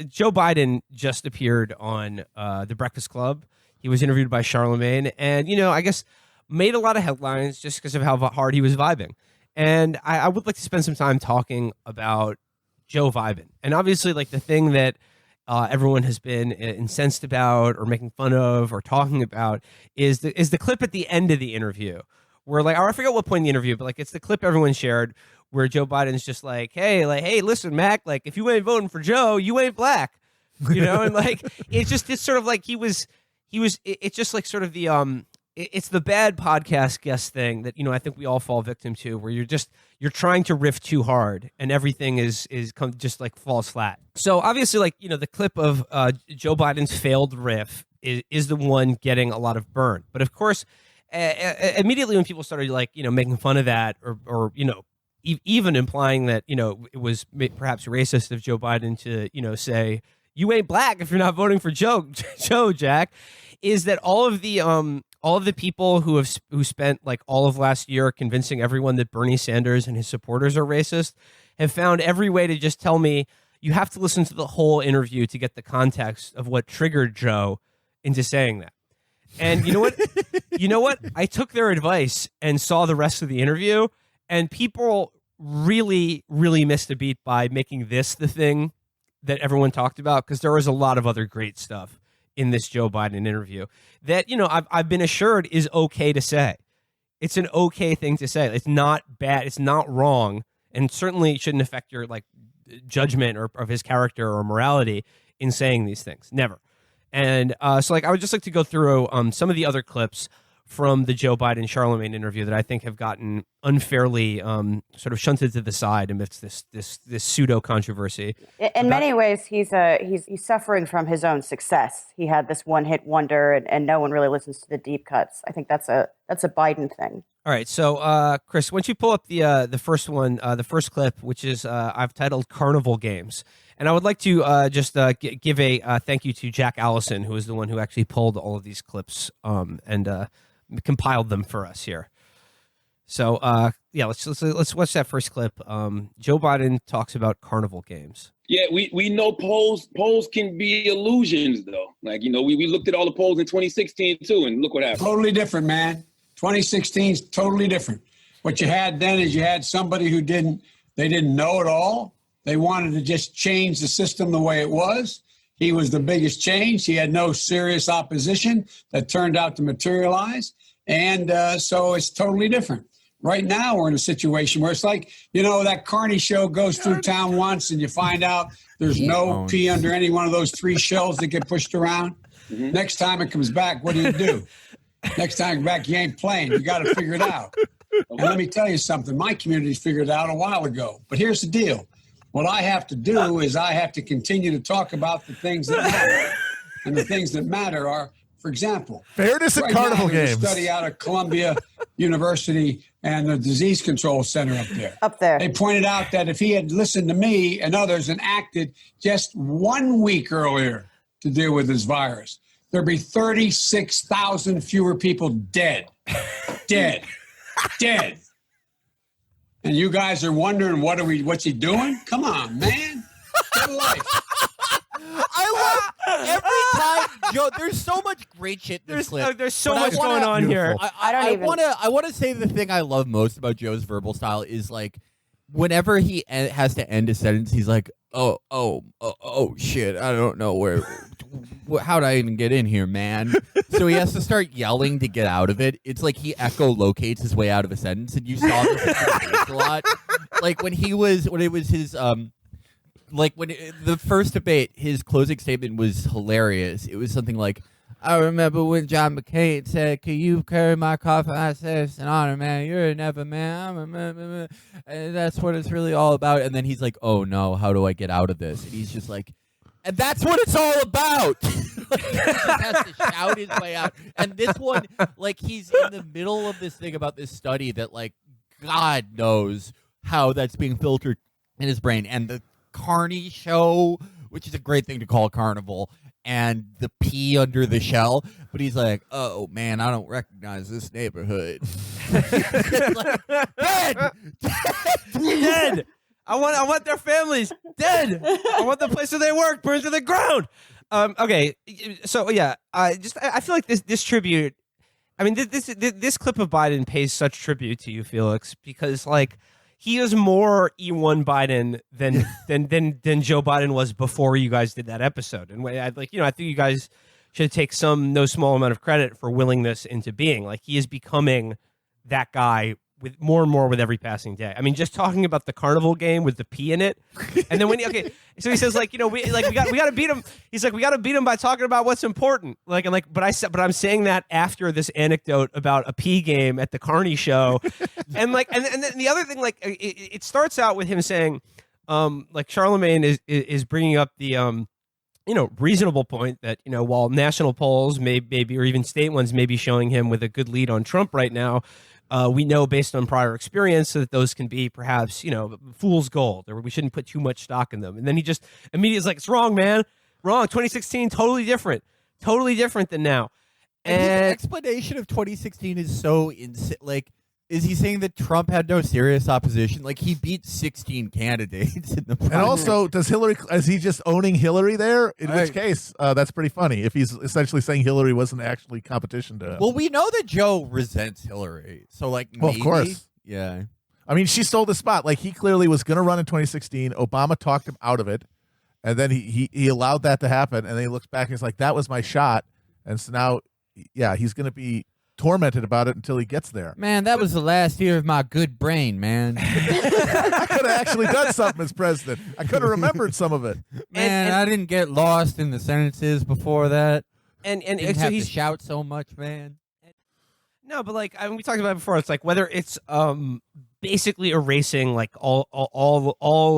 Joe Biden just appeared on The Breakfast Club. He was interviewed by Charlamagne, and I guess made a lot of headlines just because of how hard he was vibing. And I would like to spend some time talking about Joe vibing, and obviously, like the thing that everyone has been incensed about, or making fun of, or talking about is the clip at the end of the interview where, like, I forget what point in the interview, but like it's the clip everyone shared where Joe Biden's just like, hey, listen, Mac, like if you ain't voting for Joe, you ain't black, and like it's sort of like it's just like sort of the it's the bad podcast guest thing that I think we all fall victim to, where you're trying to riff too hard and everything just like falls flat. So obviously, like the clip of Joe Biden's failed riff is the one getting a lot of burn. But of course, immediately when people started like making fun of that, or even implying that it was perhaps racist of Joe Biden to say you ain't black if you're not voting for Joe Jack, is that all of the people who spent like all of last year convincing everyone that Bernie Sanders and his supporters are racist have found every way to just tell me you have to listen to the whole interview to get the context of what triggered Joe into saying that. And you know what? I took their advice and saw the rest of the interview, and people really, really missed a beat by making this the thing that everyone talked about, because there was a lot of other great stuff in this Joe Biden interview that, I've been assured is okay to say. It's an okay thing to say. It's not bad. It's not wrong. And certainly shouldn't affect your like judgment or of his character or morality in saying these things. Never. And so like I would just like to go through some of the other clips from the Joe Biden Charlamagne interview that I think have gotten unfairly sort of shunted to the side amidst this pseudo controversy. In many ways, he's suffering from his own success. He had this one hit wonder, and no one really listens to the deep cuts. I think that's a Biden thing. All right, so Chris, why don't you pull up the first one, the first clip, which is I've titled "Carnival Games," and I would like to just give a thank you to Jack Allison, who is the one who actually pulled all of these clips and compiled them for us here. So yeah, let's watch that first clip. Joe Biden talks about carnival games. Yeah, we know polls can be illusions though. Like, we looked at all the polls in 2016 too, and look what happened. Totally different, man. 2016 is totally different. What you had then is you had somebody who didn't know it all. They wanted to just change the system the way it was. He was the biggest change. He had no serious opposition that turned out to materialize. And so it's totally different. Right now, we're in a situation where it's like, that Carney show goes through town once and you find out there's no pee under any one of those 3 shells that get pushed around. Mm-hmm. Next time it comes back, what do? Next time back, you ain't playing. You got to figure it out. And let me tell you something. My community's figured it out a while ago. But here's the deal. What I have to do is I have to continue to talk about the things that matter. And the things that matter are, for example, fairness and carnival games. A study out of Columbia University and the Disease Control Center up there. They pointed out that if he had listened to me and others and acted just 1 week earlier to deal with this virus, there'd be 36,000 fewer people dead. Dead. And you guys are wondering what's he doing? Come on, man. Get a life. I love every time, Joe. There's so much great shit in this clip. There's so much going on here. I want to say the thing I love most about Joe's verbal style is like whenever he has to end a sentence, he's like, oh shit, I don't know how did I even get in here, man? So he has to start yelling to get out of it. It's like he echolocates his way out of a sentence, and you saw this in the debate a lot. Like when it was his the first debate, his closing statement was hilarious. It was something like, I remember when John McCain said, "Can you carry my coffin?" I said, "It's an honor, man. You're never man. I'm a man." And that's what it's really all about. And then he's like, "Oh no, how do I get out of this?" And he's just like, and that's what it's all about. Like, he just has to shout his way out. And this one, like, he's in the middle of this thing about this study that, like, God knows how that's being filtered in his brain. And the Carney show, which is a great thing to call a carnival, and the pee under the shell. But he's like, oh, man, I don't recognize this neighborhood. Like, dead. I want their families dead. I want the place where they work burned to the ground. Okay, so yeah, I feel like this tribute. I mean, this clip of Biden pays such tribute to you, Felix, because like he is more E1 Biden than Joe Biden was before you guys did that episode. And I think you guys should take no small amount of credit for willing this into being. Like he is becoming that guy with more and more with every passing day. I mean, just talking about the carnival game with the P in it, and then so he says like, we got to beat him. He's like, we got to beat him by talking about what's important. But I'm saying that after this anecdote about a P game at the Carney show, and then the other thing, like it starts out with him saying, like Charlamagne is bringing up the reasonable point that while national polls maybe or even state ones may be showing him with a good lead on Trump right now. We know based on prior experience that those can be perhaps, fool's gold, or we shouldn't put too much stock in them. And then he just immediately is like, it's wrong, man. Wrong. 2016, totally different than now. And his explanation of 2016 is so insane. Like, is he saying that Trump had no serious opposition? Like, he beat 16 candidates in the primary. And also, is he just owning Hillary there? In which case, that's pretty funny. If he's essentially saying Hillary wasn't actually competition to him. Well, we know that Joe resents Hillary. So, like, maybe. Well, of course. Yeah. I mean, she stole the spot. Like, he clearly was going to run in 2016. Obama talked him out of it. And then he allowed that to happen. And then he looks back and he's like, that was my shot. And so now, yeah, he's going to be tormented about it until he gets there. Man, that was the last year of my good brain, man. I could have actually done something as president. I could have remembered some of it. Man, I didn't get lost in the sentences before that. And didn't so have he's to shout so much, man. No, but like we talked about it before, it's like whether it's basically erasing like all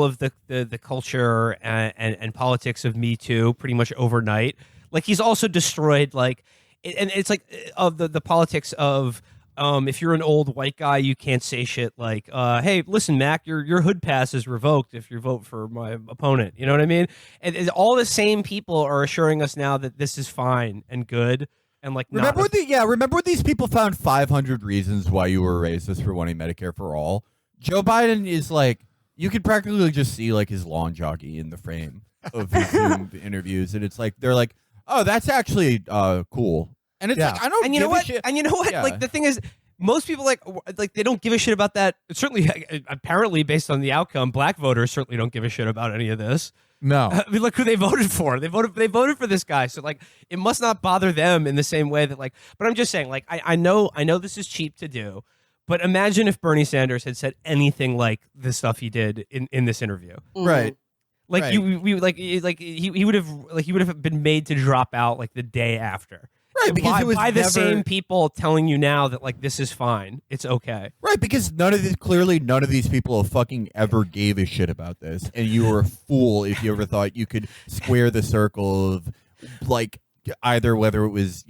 of the culture and politics of Me Too pretty much overnight. Like he's also destroyed like. And it's like of the politics of if you're an old white guy, you can't say shit like, hey, listen, Mac, your hood pass is revoked if you vote for my opponent. You know what I mean? And all the same people are assuring us now that this is fine and good. And like, remember when these people found 500 reasons why you were racist for wanting Medicare for all? Joe Biden is like, you could practically just see like his lawn jockey in the frame of his Zoom interviews. And it's like, they're like, oh, that's actually cool. And it's like, I don't. And you know what? Shit. And you know what? Yeah. Like the thing is, most people like they don't give a shit about that. Certainly, apparently, based on the outcome, black voters certainly don't give a shit about any of this. No, I mean, look who they voted for. They voted for this guy. So like, it must not bother them in the same way that like. But I'm just saying, like, I know this is cheap to do, but imagine if Bernie Sanders had said anything like the stuff he did in this interview. Right. Like right. he would have been made to drop out like the day after. Right, because it was by the same people telling you now that like this is fine, it's okay. Right, because none of these people fucking ever gave a shit about this, and you were a fool if you ever thought you could square the circle of like either whether it was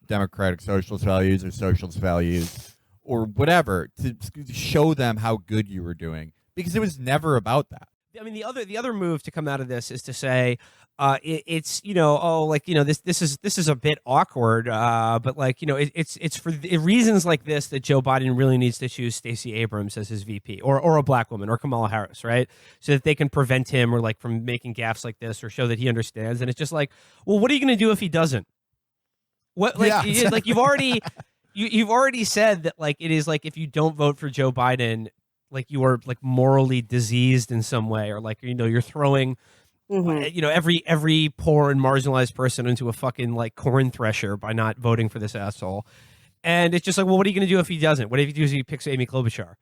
democratic socialist values or socialist values or whatever to show them how good you were doing, because it was never about that. I mean, the other move to come out of this is to say, it's this is a bit awkward, but like it's for reasons like this that Joe Biden really needs to choose Stacey Abrams as his VP or a black woman or Kamala Harris, right? So that they can prevent him or like from making gaffes like this or show that he understands. And it's just like, well, what are you going to do if he doesn't? What like like you've already said that like it is like if you don't vote for Joe Biden, like you are like morally diseased in some way, or like you're throwing every poor and marginalized person into a fucking like corn thresher by not voting for this asshole. And it's just like, well, what are you going to do if he doesn't? What if he picks Amy Klobuchar?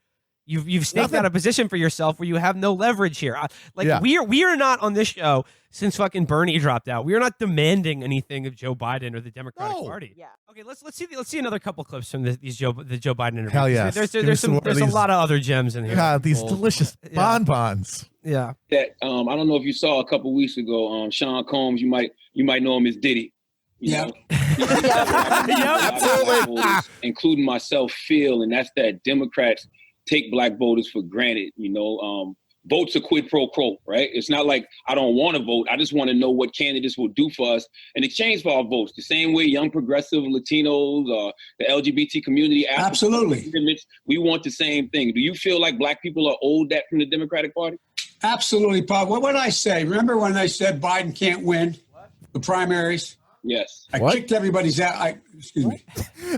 You've staked out a position for yourself where you have no leverage here. We are not on this show since fucking Bernie dropped out. We are not demanding anything of Joe Biden or the Democratic Party. Yeah. Okay, let's see another couple clips from the Joe Biden interview. Hell yes. There's a lot of other gems in here. Yeah, these delicious bonbons. Yeah. That I don't know if you saw a couple weeks ago. Sean Combs, you might know him as Diddy. Yeah. Absolutely. Including myself, feel, and that's that Democrats take black voters for granted. Votes are quid pro quo, right? It's not like I don't want to vote. I just want to know what candidates will do for us in exchange for our votes. The same way young progressive Latinos, the LGBT community. Absolutely. We want the same thing. Do you feel like black people are owed that from the Democratic Party? Absolutely, Bob. What did I say? Remember when they said Biden can't win the primaries? Yes. I What? kicked everybody's out. Excuse me.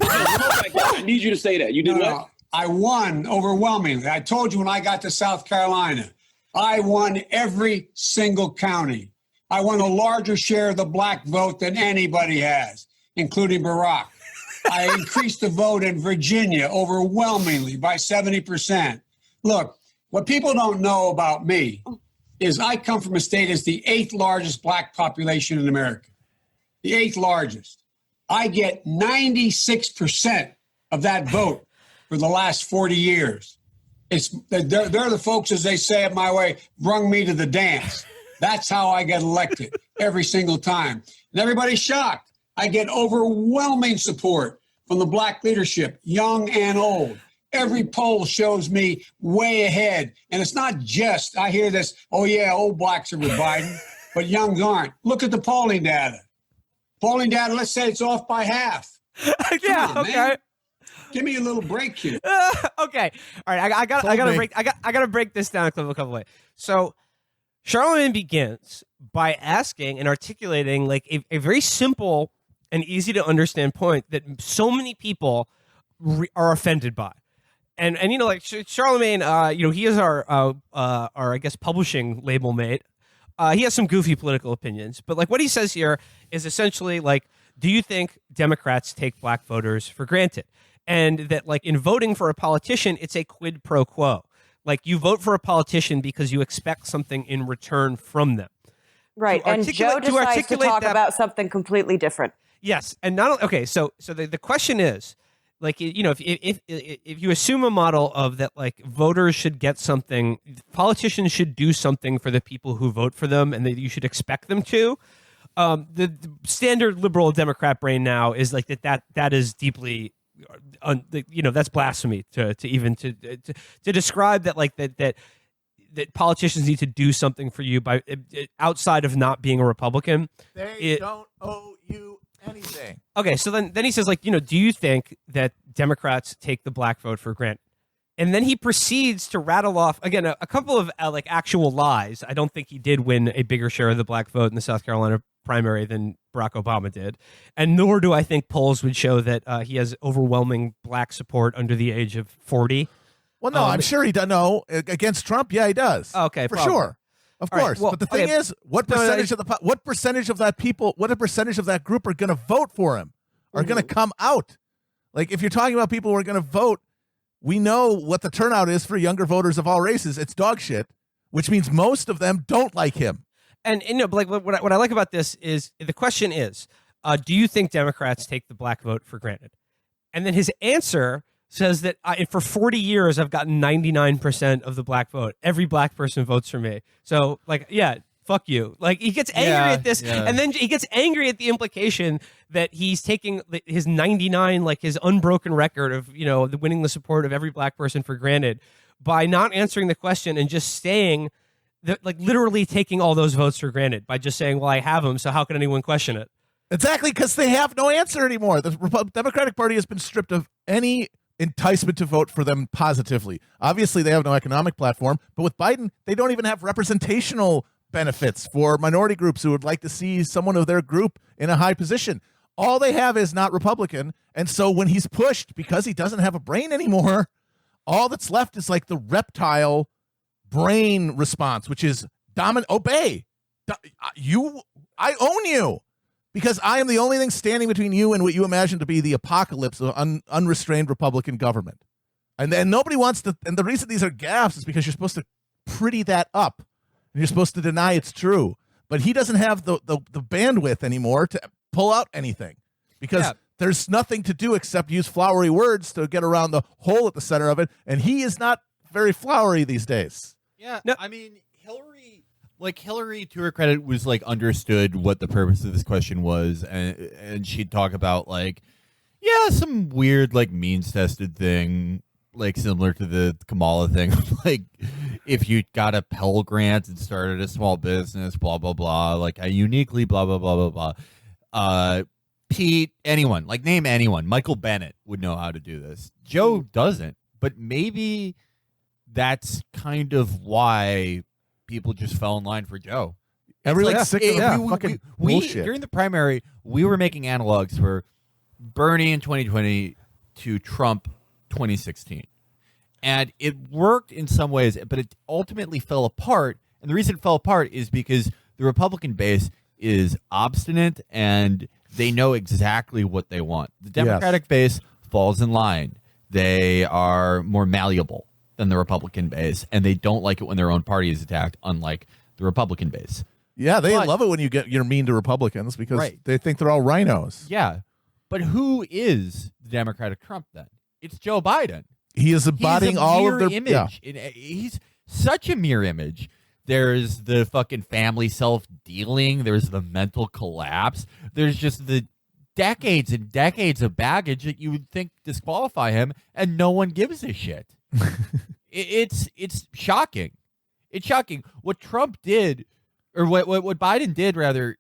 I need you to say that. You did what? No, I won overwhelmingly. I told you when I got to South Carolina, I won every single county. I won a larger share of the black vote than anybody has, including Barack. I increased the vote in Virginia overwhelmingly by 70%. Look, what people don't know about me is I come from a state that's the 8th largest black population in America. The 8th largest. I get 96% of that vote for the last 40 years. They're the folks, as they say it my way, brung me to the dance. That's how I get elected every single time. And everybody's shocked. I get overwhelming support from the black leadership, young and old. Every poll shows me way ahead. And it's not just, I hear this, oh yeah, old blacks are with Biden, but youngs aren't. Look at the polling data. Polling data, let's say it's off by half. Yeah, on, okay. man. Give me a little break here. Okay. All right. I gotta break this down a couple ways. So Charlamagne begins by asking and articulating like a very simple and easy to understand point that so many people are offended by. And you know, like Charlamagne, you know, he is our I guess publishing label mate. He has some goofy political opinions, but like what he says here is essentially like, do you think Democrats take black voters for granted? And that like in voting for a politician, it's a quid pro quo. Like you vote for a politician because you expect something in return from them. Right. And Joe decides to talk about something completely different. Yes. And not okay. So the question is, like, you know, if you assume a model of that, like voters should get something, politicians should do something for the people who vote for them, and that you should expect them to. The standard liberal Democrat brain now is like that is deeply, you know, that's blasphemy to describe that like that politicians need to do something for you by outside of not being a Republican. They don't owe you anything. Okay, so then he says, like, you know, do you think that Democrats take the black vote for granted? And then he proceeds to rattle off, again, a couple of, like, actual lies. I don't think he did win a bigger share of the black vote in the South Carolina primary than Barack Obama did. And nor do I think polls would show that he has overwhelming black support under the age of 40. Well, no, I'm sure he does. No, against Trump, yeah, he does. Okay, for probably. sure. Of All right, course, well, but the thing is, what percentage of that group are going to vote for him? Are going to come out? Like, if you're talking about people who are going to vote, we know what the turnout is for younger voters of all races. It's dog shit, which means most of them don't like him. And you know, like what I like about this is the question is, do you think Democrats take the black vote for granted? And then his answer says that for 40 years, I've gotten 99% of the black vote. Every black person votes for me. So, like, yeah, fuck you. Like, he gets angry at this, and then he gets angry at the implication that he's taking his 99, like his unbroken record of, you know, winning the support of every black person for granted by not answering the question and just staying, like, literally taking all those votes for granted by just saying, well, I have them, so how can anyone question it? Exactly, because they have no answer anymore. The Democratic Party has been stripped of any enticement to vote for them positively. Obviously, they have no economic platform, but with Biden, they don't even have representational benefits for minority groups who would like to see someone of their group in a high position. All they have is not Republican, and so when he's pushed, because he doesn't have a brain anymore, all that's left is like the reptile brain response, which is obey. I own you. Because I am the only thing standing between you and what you imagine to be the apocalypse of unrestrained Republican government. And then nobody wants to, and the reason these are gaffes is because you're supposed to pretty that up. And you're supposed to deny it's true. But he doesn't have the bandwidth anymore to pull out anything. Because there's nothing to do except use flowery words to get around the hole at the center of it. And he is not very flowery these days. Yeah, no. I mean, Hillary, to her credit, was like understood what the purpose of this question was, and she'd talk about like, yeah, some weird like means tested thing, like similar to the Kamala thing, like if you got a Pell Grant and started a small business, blah blah blah, like I uniquely blah blah blah blah blah. Pete, anyone, like name anyone, Michael Bennett would know how to do this. Joe doesn't, but maybe that's kind of why people just fell in line for Joe. Everyone's sick of fucking bullshit. During the primary, we were making analogs for Bernie in 2020 to Trump 2016. And it worked in some ways, but it ultimately fell apart. And the reason it fell apart is because the Republican base is obstinate and they know exactly what they want. The Democratic base falls in line. They are more malleable than the Republican base, and they don't like it when their own party is attacked, unlike the Republican base. Yeah, they love it when you're mean to Republicans because they think they're all rhinos. Yeah. But who is the Democratic Trump then? It's Joe Biden. He is embodying all of their image. He's such a mirror image. There's the fucking family self-dealing. There's the mental collapse. There's just the decades and decades of baggage that you would think disqualify him, and no one gives a shit. It's shocking. It's shocking. What Trump did, or what Biden did, rather,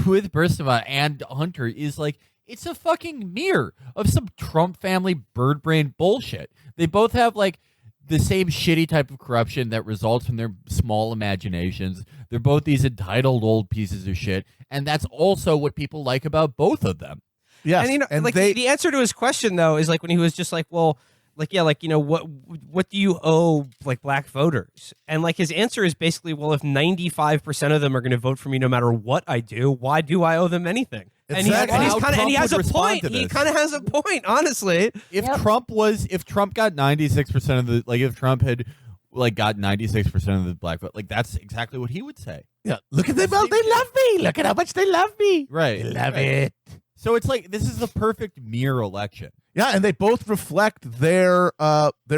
with Burisma and Hunter is like, it's a fucking mirror of some Trump family bird brain bullshit. They both have like the same shitty type of corruption that results from their small imaginations. They're both these entitled old pieces of shit, and that's also what people like about both of them. Yes, and, you know, and like the answer to his question though is like when he was just like, well, like, yeah, like, you know, what do you owe like black voters? And like his answer is basically, well, if 95% of them are going to vote for me no matter what I do, why do I owe them anything? Exactly. And he has a point. He kind of has a point, honestly. If Trump got 96% of the, like, if Trump had like got 96% of the black vote, like that's exactly what he would say. Yeah, look at them all. They love me. Look at how much they love me. Right, they love it. So it's like this is the perfect mirror election. Yeah, and they both reflect their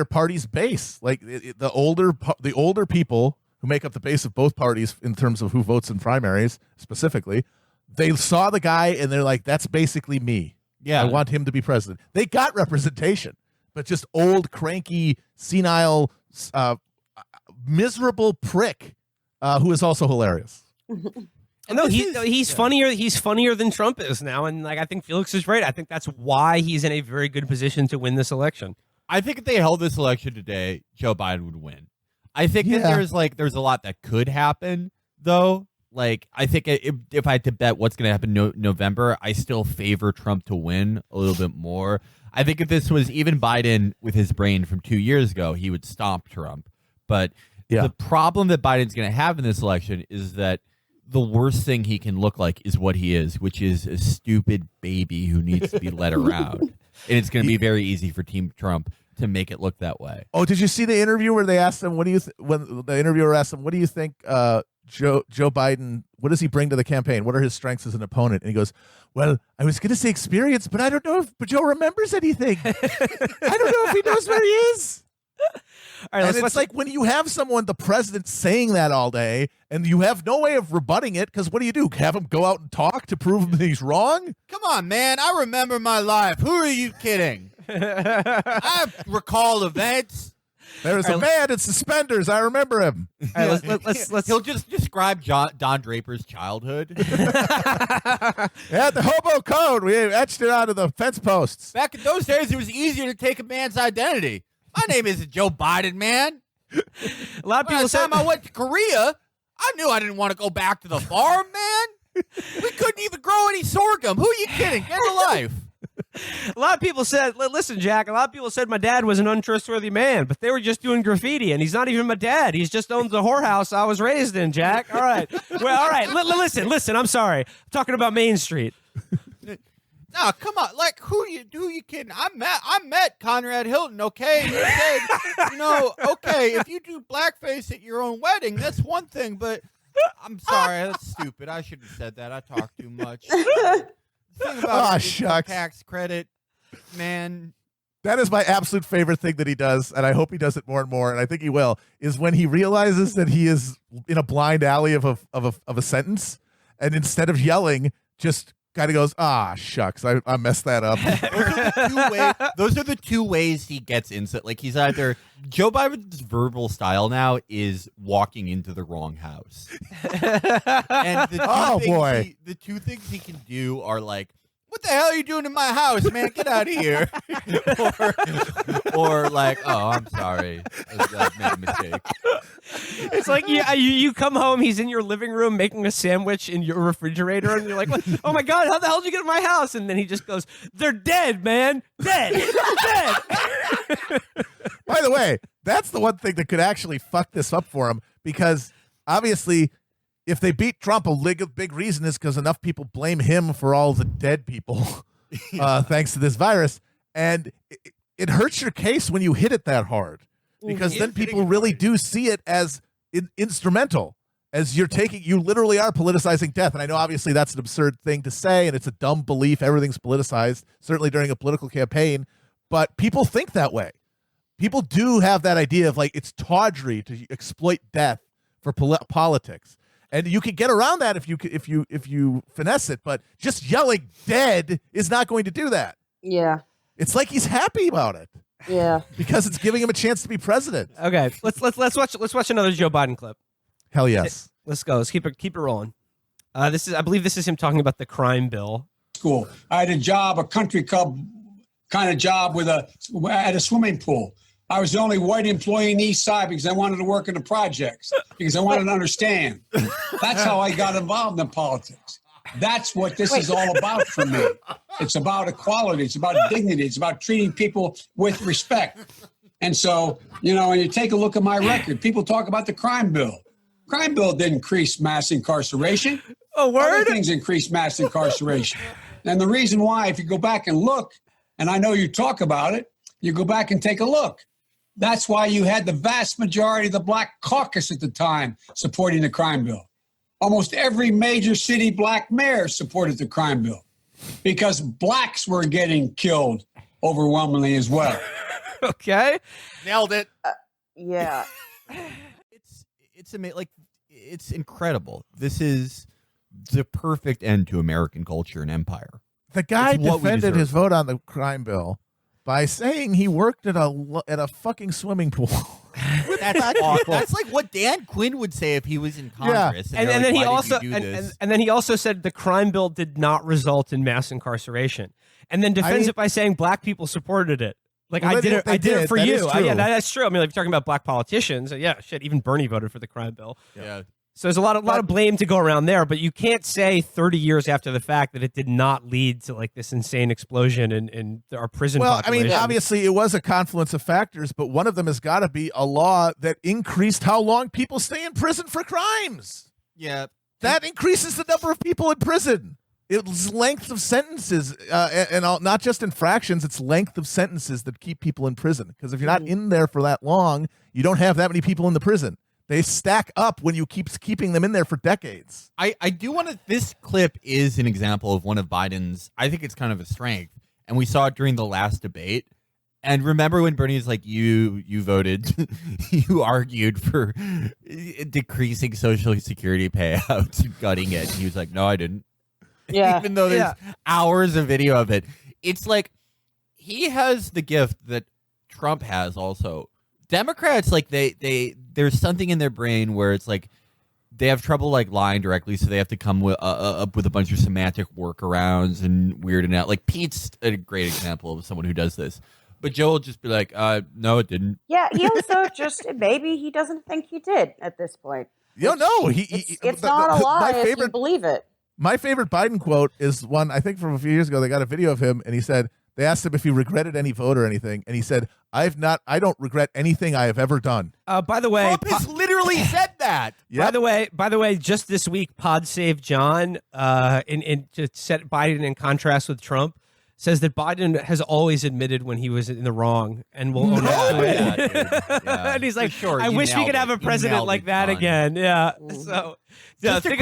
party's base. Like the older people who make up the base of both parties in terms of who votes in primaries specifically. They saw the guy and they're like, that's basically me. Yeah. I want him to be president. They got representation, but just old, cranky, senile, miserable prick who is also hilarious. No, he's funnier. He's funnier than Trump is now, and like I think Felix is right. I think that's why he's in a very good position to win this election. I think if they held this election today, Joe Biden would win. I think that there's a lot that could happen though. Like, I think if I had to bet what's going to happen November, I still favor Trump to win a little bit more. I think if this was even Biden with his brain from 2 years ago, he would stomp Trump. But the problem that Biden's going to have in this election is that the worst thing he can look like is what he is, which is a stupid baby who needs to be led around. And it's going to be very easy for Team Trump to make it look that way. Oh, did you see the interview where they asked him, when the interviewer asked him, what do you think Joe Biden, what does he bring to the campaign? What are his strengths as an opponent? And he goes, well, I was going to say experience, but I don't know if Joe remembers anything. I don't know if he knows where he is. All right, and it's like when you have someone, the president, saying that all day, and you have no way of rebutting it, because what do? Have him go out and talk to prove that he's wrong? Come on, man. I remember my life. Who are you kidding? I recall events. There's a man in suspenders. I remember him. All right, let's He'll just describe Don Draper's childhood. Yeah, the hobo code. We etched it onto the fence posts. Back in those days, it was easier to take a man's identity. My name isn't Joe Biden, man. A lot of people By the time I went to Korea, I knew I didn't want to go back to the farm, man. We couldn't even grow any sorghum. Who are you kidding? Get a life. A lot of people said, listen, Jack, a lot of people said my dad was an untrustworthy man, but they were just doing graffiti, and he's not even my dad. He's just owns the whorehouse I was raised in, Jack. All right. Well, all right. Listen, I'm sorry. I'm talking about Main Street. No, come on. Like, who you kidding? I met Conrad Hilton, okay? He said, okay, if you do blackface at your own wedding, that's one thing, but I'm sorry, that's stupid. I shouldn't have said that. I talk too much. Think about shucks. Tax credit, man. That is my absolute favorite thing that he does, and I hope he does it more and more, and I think he will, is when he realizes that he is in a blind alley of a sentence, and instead of yelling, just kind of goes, shucks, I messed that up. Those are the two ways he gets into, like, he's either, Joe Biden's verbal style now is walking into the wrong house. And the two things he can do are, like, what the hell are you doing in my house, man? Get out of here. or like, oh, I'm sorry. I made a mistake. It's like you come home, he's in your living room making a sandwich in your refrigerator, and you're like, what? Oh my God, how the hell did you get in my house? And then he just goes, they're dead, man. Dead. Dead. By the way, that's the one thing that could actually fuck this up for him, because obviously if they beat Trump, a big reason is because enough people blame him for all the dead people thanks to this virus. And it hurts your case when you hit it that hard, because then people really do see it as instrumental, as you literally are politicizing death. And I know obviously that's an absurd thing to say, and it's a dumb belief. Everything's politicized, certainly during a political campaign, but people think that way. People do have that idea of like, it's tawdry to exploit death for politics. And you can get around that if you finesse it, but just yelling dead is not going to do that. Yeah. It's like he's happy about it. Yeah. Because it's giving him a chance to be president. Okay, let's watch another Joe Biden clip. Hell yes. Let's go. Let's keep it rolling. I believe this is him talking about the crime bill. School. I had a job, a country club kind of job at a swimming pool. I was the only white employee in the East Side because I wanted to work in the projects, because I wanted to understand. That's how I got involved in politics. That's what this is all about for me. It's about equality. It's about dignity. It's about treating people with respect. And so, when you take a look at my record, people talk about the crime bill. Crime bill didn't increase mass incarceration. Oh, word? Other things increase mass incarceration. And the reason why, if you go back and look, and I know you talk about it, you go back and take a look. That's why you had the vast majority of the Black caucus at the time supporting the crime bill. Almost every major city black mayor supported the crime bill, because blacks were getting killed overwhelmingly as well. Okay. Nailed it. Yeah. It's amazing. Like, it's incredible. This is the perfect end to American culture and empire. The guy It's what we defended deserve. his vote on the crime bill by saying he worked at a fucking swimming pool. That's awful. That's like what Dan Quinn would say if he was in Congress. And they're then like, he "Why also did you do this?" and then he also said the crime bill did not result in mass incarceration, and then defends it by saying black people supported it. Like, Well, I did it for That you. is true. Yeah, that's true. I mean, like, if you're talking about black politicians, yeah, shit, even Bernie voted for the crime bill. Yeah. So there's a lot of blame to go around there, but you can't say 30 years after the fact that it did not lead to like this insane explosion in our prison population. I mean, obviously it was a confluence of factors, but one of them has got to be a law that increased how long people stay in prison for crimes. Yeah. That increases the number of people in prison. It's length of sentences, and not just infractions, it's length of sentences that keep people in prison. Because if you're not in there for that long, you don't have that many people in the prison. They stack up when you keeping them in there for decades. I do want to. This clip is an example of one of Biden's. I think it's kind of a strength, and we saw it during the last debate. And remember when Bernie's like, you voted, you argued for decreasing Social Security payouts, gutting it. And he was like, no, I didn't. Yeah. Even though there's hours of video of it, it's like he has the gift that Trump has also. Democrats, like there's something in their brain where it's like they have trouble like lying directly, so they have to come up with a bunch of semantic workarounds and weirding out. Like Pete's a great example of someone who does this, but Joe will just be like, "No, it didn't." Yeah, he also maybe he doesn't think he did at this point. You don't know. It's not a lie if you believe it. My favorite Biden quote is one I think from a few years ago. They got a video of him, and he said they asked him if he regretted any vote or anything, and he said, I don't regret anything I have ever done. By the way, Trump has literally said that. Yep. By the way, just this week, Pod Save John, to set Biden in contrast with Trump, says that Biden has always admitted when he was in the wrong and will own up to it. Yeah, and he's like, sure, I you wish we nailed could have it. a You president nailed like it, that John. again. Yeah. So, Just a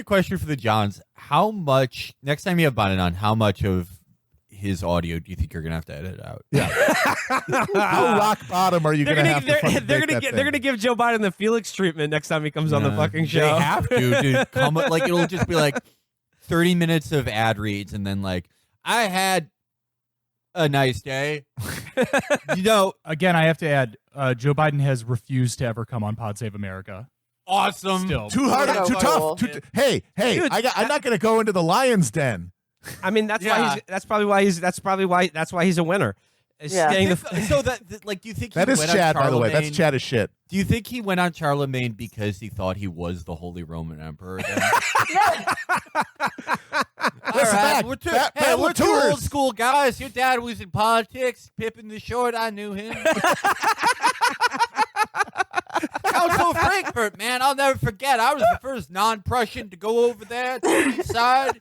question for the Johns. How much next time you have Biden on? How much of his audio do you think you're gonna have to edit out? Yeah. How rock bottom are you going to have to fucking they're make that they're thing? gonna give Joe Biden the Felix treatment next time he comes on the fucking show. They have to, dude. Like it'll just be like 30 minutes of ad reads, and then like I had a nice day. Again, I have to add, Joe Biden has refused to ever come on Pod Save America. Awesome. Still. Too hard, So too cool. tough. Hey, Dude, I'm not going to go into the lion's den. I mean, that's Yeah. why he's a winner. Is Yeah. getting So that like, do you think That he is went Chad, on by the way. That's Charlamagne- Chad as shit. Do you think he went on Charlamagne because he thought he was the Holy Roman Emperor? Then? All right, we're two, we're two old school guys. Your dad was in politics. Pippin the Short, I knew him. Council of Frankfurt, man, I'll never forget. I was the first non-Prussian to go over there to the east side.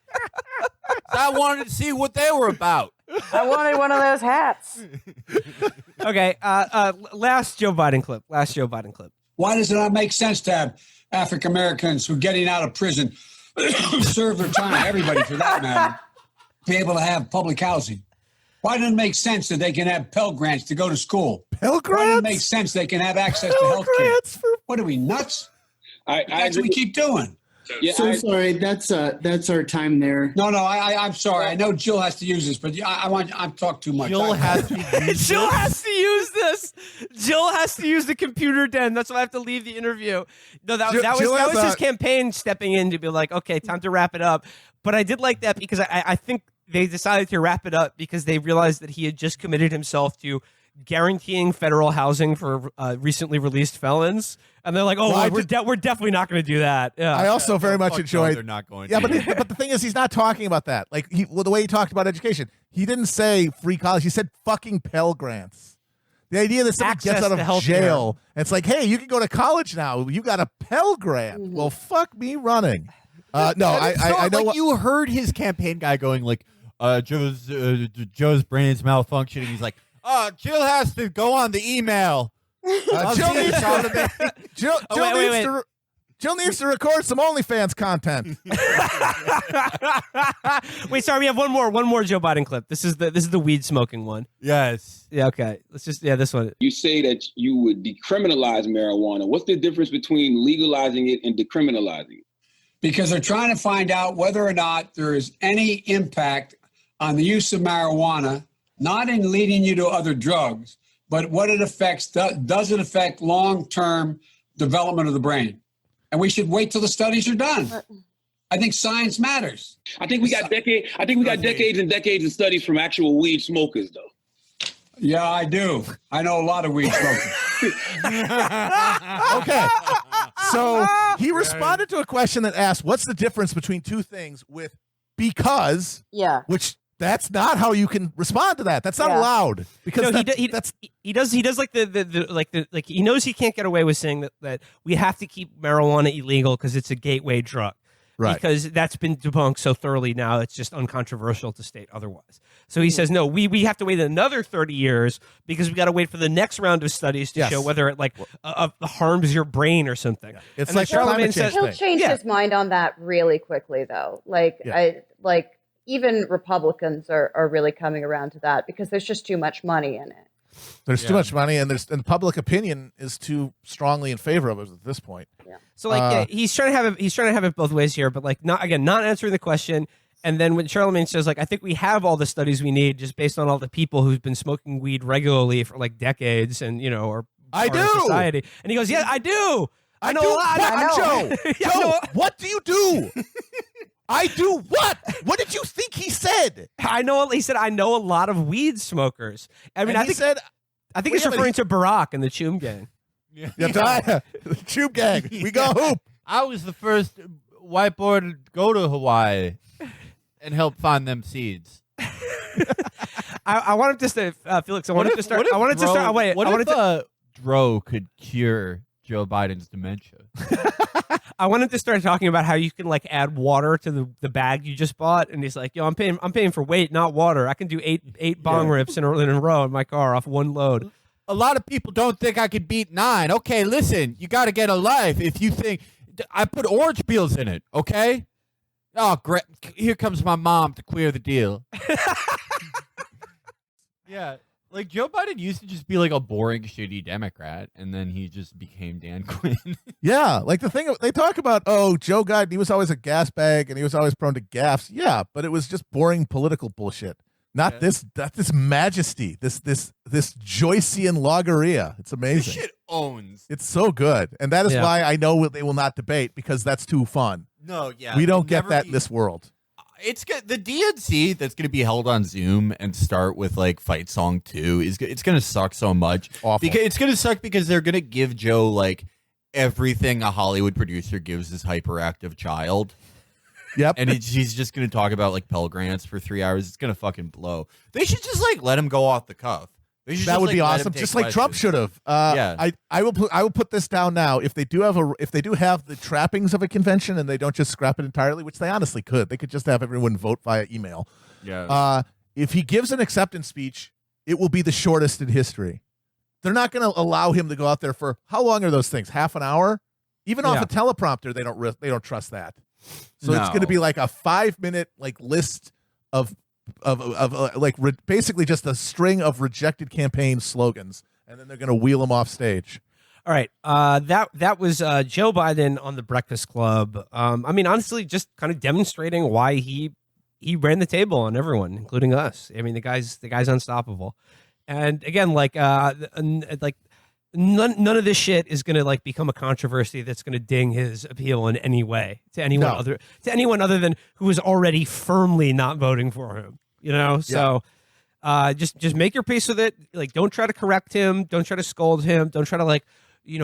So I wanted to see what they were about. I wanted one of those hats. Okay, last Joe Biden clip. Why does it not make sense to have African Americans who are getting out of prison serve their time, everybody for that matter, be able to have public housing? Why doesn't it make sense that they can have Pell Grants to go to school? Pell Why doesn't it Grants? make sense they can have access to Pell health care? Grants for What are we, nuts? I That's what we agree. keep doing. Yeah, So sorry, that's our time there. No, I'm sorry. I know Jill has to use this, but I'm talking too much. Jill has to use Jill has to use this. Jill has to use the computer den. That's why I have to leave the interview. No, that Jill was has his a- campaign stepping in to be like, okay, time to wrap it up. But I did like that because I think they decided to wrap it up because they realized that he had just committed himself to guaranteeing federal housing for recently released felons, and they're like, "Oh, Well, we're definitely not going to do that." Yeah, I also very much Fuck no, enjoyed. they're not going Yeah, to. but the thing is, he's not talking about that. Like the way he talked about education, he didn't say free college. He said fucking Pell Grants. The idea that someone Access gets out to of healthcare. jail, and it's like, hey, you can go to college now. You got a Pell Grant. Well, fuck me running. No, I know like what. you heard his campaign guy going like, Joe's brain's malfunctioning. He's like, Jill has to go on the email. Jill needs to, Jill, Oh, Jill wait, needs to. Jill needs to record some OnlyFans content. Wait, sorry, we have one more Joe Biden clip. This is the weed smoking one. Yes. Yeah, okay. This one. You say that you would decriminalize marijuana. What's the difference between legalizing it and decriminalizing it? Because they're trying to find out whether or not there is any impact on the use of marijuana, not in leading you to other drugs, but what it affects. Does it affect long-term development of the brain? And we should wait till the studies are done. I think science matters. I think we got decades and decades of studies from actual weed smokers, though. Yeah, I do. I know a lot of weed smokers. Okay. So he responded to a question that asked, what's the difference between two things with because, Yeah. which that's not how you can respond to that. That's not Yeah. allowed. Because No, that's he does like he knows he can't get away with saying that we have to keep marijuana illegal because it's a gateway drug. Right. Because that's been debunked so thoroughly now, it's just uncontroversial to state otherwise. So he says, no, we have to wait another 30 years because we got to wait for the next round of studies to Yes. show whether it harms your brain or something. It's And like then the Charlamagne climate says- change He'll thing. change Yeah. his mind on that really quickly, though. Even Republicans are really coming around to that because there's just too much money in it. There's too much money, and public opinion is too strongly in favor of it at this point. So he's trying to have it both ways here, but not answering the question. And then when Charlamagne says I think we have all the studies we need just based on all the people who've been smoking weed regularly for decades and are I part of do. society. And he goes, yeah, I do. I know do a lot. what? I know. Joe, Yeah, I know. what do you do? I do what? What did you think he said? I know. He said I know a lot of weed smokers. I mean, And I he think said, he's yeah, but referring to Barack and the Choom Gang. yeah, Tube Gang, we go hoop. I was the first white boy to go to Hawaii and help find them seeds. I want him to say, Felix. I want him to start. I wanted to start. Wait. What I wanted if to. Dro could cure Joe Biden's dementia? I wanted to start talking about how you can add water to the bag you just bought, and he's like, "Yo, I'm paying for weight, not water. I can do eight bong rips in a row in my car off one load." A lot of people don't think I could beat 9. Okay, listen, you got to get a life if you think I put orange peels in it. Okay. Oh, great! Here comes my mom to queer the deal. Yeah. Joe Biden used to just be a boring, shitty Democrat, and then he just became Dan Quinn. Yeah, the thing they talk about, Joe Biden, he was always a gas bag and he was always prone to gaffes. Yeah, but it was just boring political bullshit. Not this majesty, this Joycean logorrhea. It's amazing. This shit owns. It's so good. And that is Yeah. why I know they will not debate, because that's too fun. No, yeah. We don't it'll get never that be- in this world. It's good. The DNC that's going to be held on Zoom and start with like Fight Song 2 it's going to suck so much. Awful. Because it's going to suck because they're going to give Joe like everything a Hollywood producer gives his hyperactive child. Yep. And he's just going to talk about like Pell Grants for 3 hours. It's going to fucking blow. They should just like let him go off the cuff. That would be awesome. Just like Trump should have. Yeah. I will put this down now. If they do have the trappings of a convention and they don't just scrap it entirely, which they honestly could, they could just have everyone vote via email. Yeah. If he gives an acceptance speech, it will be the shortest in history. They're not going to allow him to go out there for how long are those things? Half an hour? Even off a teleprompter, they don't trust that. So it's going to be like a 5-minute like list of basically just a string of rejected campaign slogans, and then they're going to wheel them off stage. All right, that was Joe Biden on the Breakfast Club. I mean, honestly, just kind of demonstrating why he ran the table on everyone, including us. I mean, the guy's unstoppable. And again, none of this shit is going to like become a controversy that's going to ding his appeal in any way to anyone other than who is already firmly not voting for him. You know, so just make your peace with it. Like, don't try to correct him. Don't try to scold him. Don't try to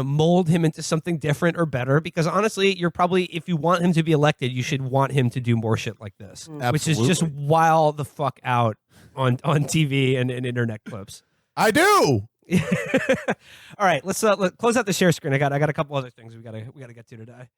mold him into something different or better. Because honestly, you're probably, if you want him to be elected, you should want him to do more shit like this, which is just wild the fuck out on TV and internet clips. I do. All right, let's close out the share screen. I got a couple other things we gotta get to today.